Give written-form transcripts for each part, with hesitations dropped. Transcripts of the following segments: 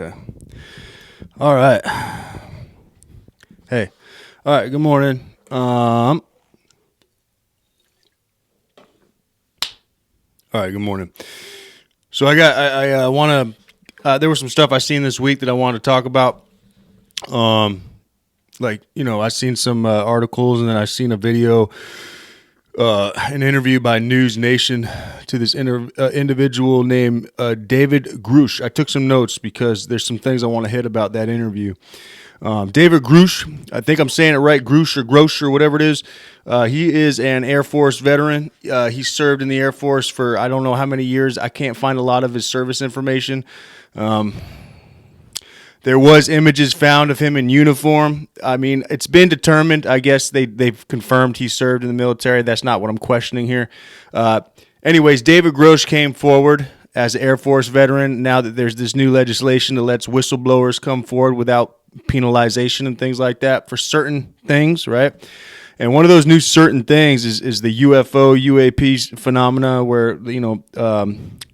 Okay. All right. Hey. All right. Good morning. All right. Good morning. So I want to. There was some stuff I seen this week that I wanted to talk about. I seen some articles, and then I seen a video, an interview by News Nation to this individual named David Grusch. I took some notes because there's some things I want to hit about that interview. David Grusch, I think I'm saying it right, Grusch or Grosch or whatever it is. He is an Air Force veteran. He served in the Air Force for I don't know how many years. I can't find a lot of his service information. There was images found of him in uniform. I mean, it's been determined. I guess they've confirmed he served in the military. That's not what I'm questioning here. Anyways, David Grusch came forward as an Air Force veteran. Now that there's this new legislation that lets whistleblowers come forward without penalization and things like that for certain things, right? And one of those new certain things is the UFO, UAP phenomena where,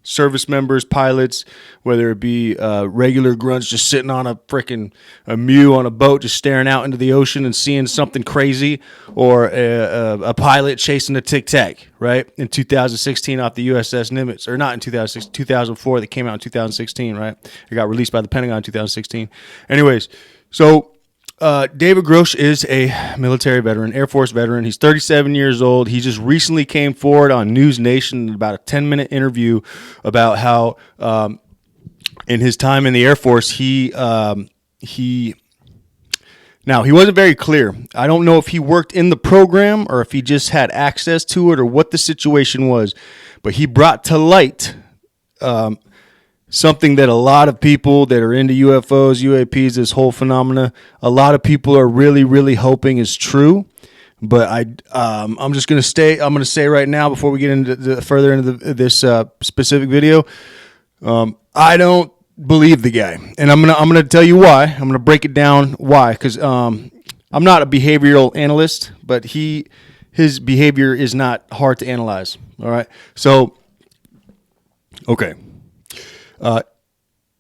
service members, pilots, whether it be regular grunts just sitting on a mew on a boat just staring out into the ocean and seeing something crazy, or a pilot chasing a tic-tac, right? In 2016 off the USS Nimitz, or not in 2006, 2004, that came out in 2016, right? It got released by the Pentagon in 2016. Anyways, so David Grusch is a military veteran, Air Force veteran. He's 37 years old. He just recently came forward on News Nation in about a 10-minute interview about how in his time in the Air Force, he wasn't very clear. I don't know if he worked in the program or if he just had access to it or what the situation was, but he brought to light something that a lot of people that are into UFOs, UAPs, this whole phenomena, a lot of people are really, really hoping is true. But I'm just going to say right now before we get into further into this specific video, I don't believe the guy, and I'm gonna tell you why. I'm gonna break it down why, because I'm not a behavioral analyst, but his behavior is not hard to analyze. All right, so okay.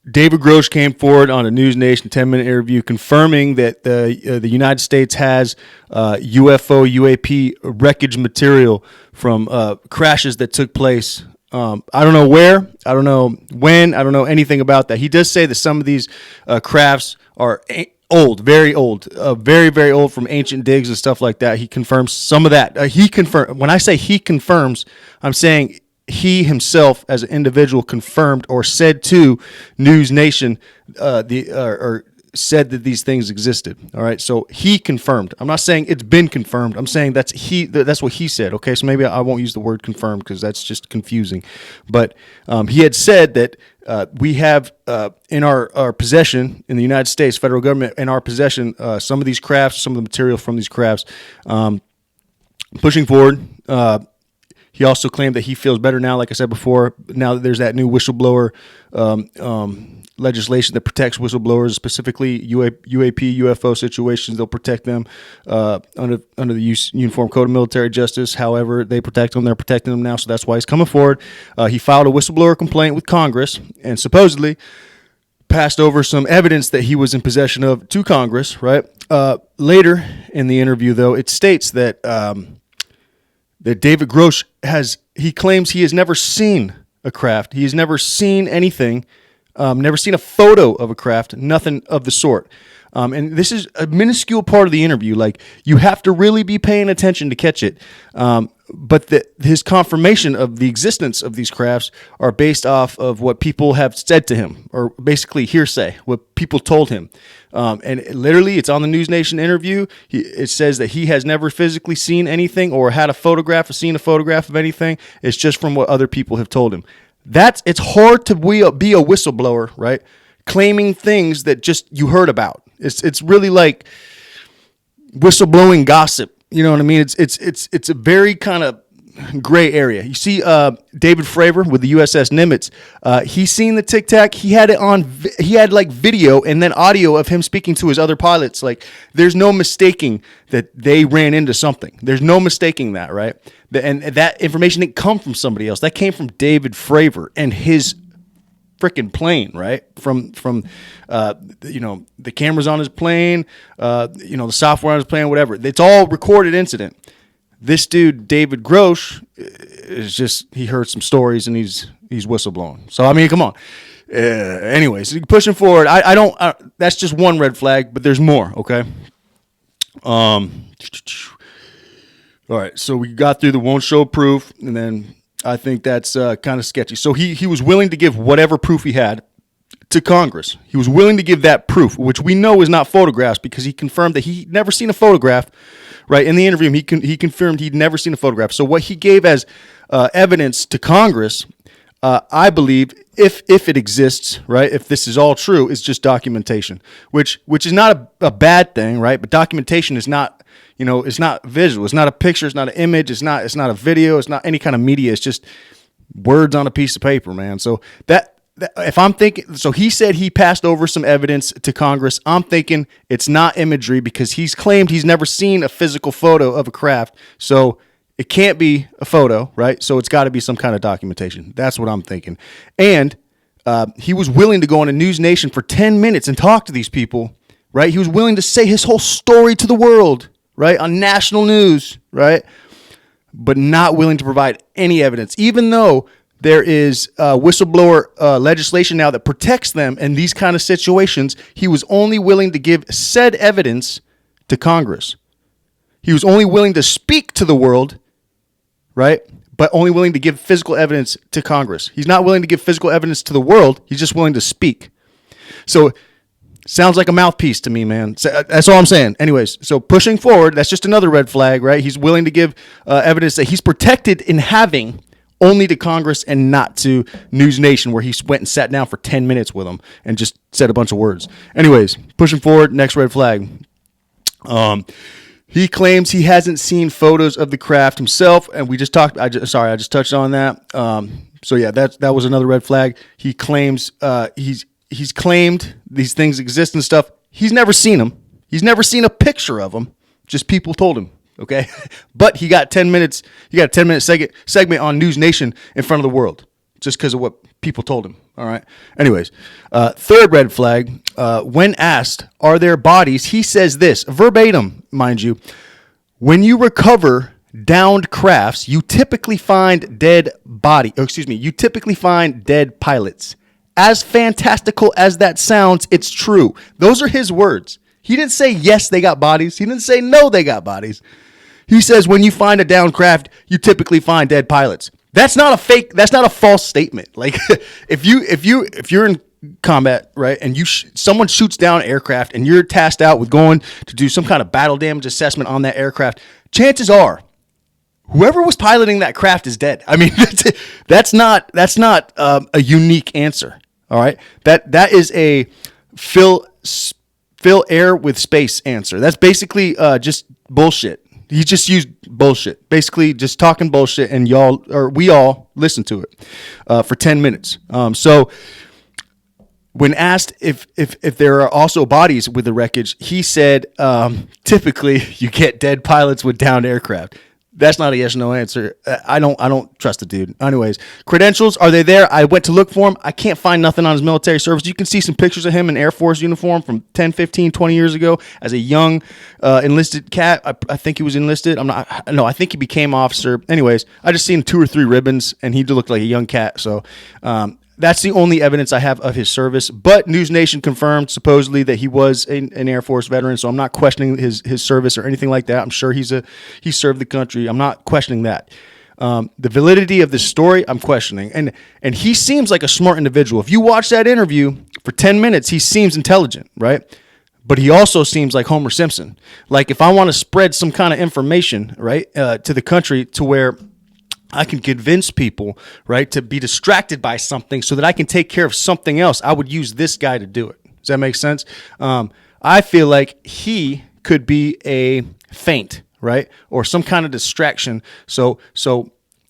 David Grusch came forward on a News Nation 10-minute interview confirming that the United States has UFO, UAP wreckage material from crashes that took place. I don't know where, I don't know when, I don't know anything about that. He does say that some of these crafts are old, very old, very, very old, from ancient digs and stuff like that. He confirms some of that. When I say he confirms, I'm saying he himself, as an individual, confirmed or said to News Nation, or said that these things existed. All right, so he confirmed. I'm not saying it's been confirmed. I'm saying that's what he said. Okay, so maybe I won't use the word confirmed because that's just confusing. But he had said that we have in our possession, in the United States federal government, in our possession, some of these crafts, some of the material from these crafts. Pushing forward. He also claimed that he feels better now, like I said before, now that there's that new whistleblower legislation that protects whistleblowers, specifically UAP, UFO situations. They'll protect them under the Uniform Code of Military Justice. However, they protect them. They're protecting them now, so that's why he's coming forward. He filed a whistleblower complaint with Congress and supposedly passed over some evidence that he was in possession of to Congress, right? Later in the interview, though, it states that that David Grusch claims he has never seen a craft. He has never seen anything, never seen a photo of a craft, nothing of the sort. And this is a minuscule part of the interview. Like, you have to really be paying attention to catch it. But his confirmation of the existence of these crafts are based off of what people have said to him, or basically hearsay, what people told him. And literally, it's on the News Nation interview. It says that he has never physically seen anything or had a photograph or seen a photograph of anything. It's just from what other people have told him. It's hard to be a whistleblower, right? Claiming things that just you heard about. It's really like whistleblowing gossip. You know what I mean? It's a very kind of gray area. You see, David Fravor with the USS Nimitz. He seen the Tic Tac. He had it on. He had like video and then audio of him speaking to his other pilots. Like, there's no mistaking that they ran into something. There's no mistaking that, right? And that information didn't come from somebody else. That came from David Fravor and his freaking plane, right? From the cameras on his plane, the software on his plane, whatever. It's all recorded incident. This dude, David Grusch, he heard some stories and he's whistleblowing. So, I mean, come on. Anyways, pushing forward. That's just one red flag, but there's more, okay? All right, so we got through the won't show proof, and then I think that's kind of sketchy. So he was willing to give whatever proof he had to Congress. He was willing to give that proof, which we know is not photographs, because he confirmed that he'd never seen a photograph. Right, in the interview, he confirmed he'd never seen a photograph. So what he gave as evidence to Congress, I believe, if it exists, right, if this is all true, is just documentation, which is not a bad thing, right? But documentation is not, it's not visual. It's not a picture. It's not an image. It's not a video. It's not any kind of media. It's just words on a piece of paper, man. So if I'm thinking, so he said he passed over some evidence to Congress. I'm thinking it's not imagery, because he's claimed he's never seen a physical photo of a craft. So it can't be a photo, right? So it's got to be some kind of documentation. That's what I'm thinking. And he was willing to go on a News Nation for 10 minutes and talk to these people, right? He was willing to say his whole story to the world, right? On national news, right? But not willing to provide any evidence, even though there is whistleblower legislation now that protects them in these kind of situations. He was only willing to give said evidence to Congress. He was only willing to speak to the world, right? But only willing to give physical evidence to Congress. He's not willing to give physical evidence to the world. He's just willing to speak. So sounds like a mouthpiece to me, man. So, that's all I'm saying. Anyways, so pushing forward, that's just another red flag, right? He's willing to give evidence that he's protected in having only to Congress and not to News Nation, where he went and sat down for 10 minutes with them and just said a bunch of words. Anyways, pushing forward, next red flag. He claims he hasn't seen photos of the craft himself, and we just talked. I just touched on that. So yeah, that was another red flag. He claims he's claimed these things exist and stuff. He's never seen them. He's never seen a picture of them. Just people told him. Okay, but he got 10 minutes. He got a 10-minute segment on News Nation in front of the world, just because of what people told him. All right. Anyways, third red flag. When asked, "Are there bodies?" he says this verbatim, mind you: "When you recover downed crafts, you typically find dead You typically find dead pilots. As fantastical as that sounds, it's true." Those are his words. He didn't say yes, they got bodies. He didn't say no, they got bodies. He says when you find a downed craft, you typically find dead pilots. That's not a fake. That's not a false statement. Like if you're in combat, right, and someone shoots down an aircraft and you're tasked out with going to do some kind of battle damage assessment on that aircraft, chances are whoever was piloting that craft is dead. I mean, that's not a unique answer. All right, that is a fill air with space answer. That's basically just bullshit. He just used bullshit, basically just talking bullshit, and we all listen to it for 10 minutes. So when asked if there are also bodies with the wreckage, he said typically you get dead pilots with downed aircraft. That's not a yes or no answer. I don't trust the dude. Anyways, credentials, are they there? I went to look for him. I can't find nothing on his military service. You can see some pictures of him in Air Force uniform from 10, 15, 20 years ago as a young enlisted cat. I think he was enlisted. I think he became officer. Anyways, I just seen 2 or 3 ribbons, and he looked like a young cat. So that's the only evidence I have of his service. But News Nation confirmed supposedly that he was an Air Force veteran, so I'm not questioning his service or anything like that. I'm sure he served the country. I'm not questioning that. The validity of this story, I'm questioning. And he seems like a smart individual. If you watch that interview for 10 minutes, he seems intelligent, right? But he also seems like Homer Simpson. Like if I want to spread some kind of information, right, to the country to where I can convince people, right, to be distracted by something so that I can take care of something else, I would use this guy to do it. Does that make sense? I feel like he could be a feint, right, or some kind of distraction. So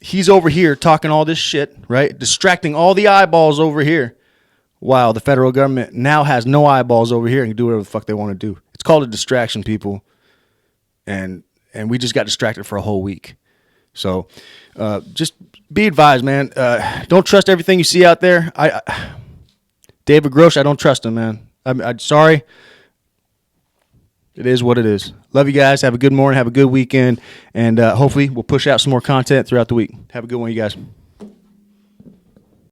he's over here talking all this shit, right, distracting all the eyeballs over here, while the federal government now has no eyeballs over here and can do whatever the fuck they want to do. It's called a distraction, people, and we just got distracted for a whole week. So just be advised, man. Don't trust everything you see out there. David Grusch, I don't trust him, man. I'm sorry. It is what it is. Love you guys. Have a good morning. Have a good weekend. And hopefully we'll push out some more content throughout the week. Have a good one, you guys.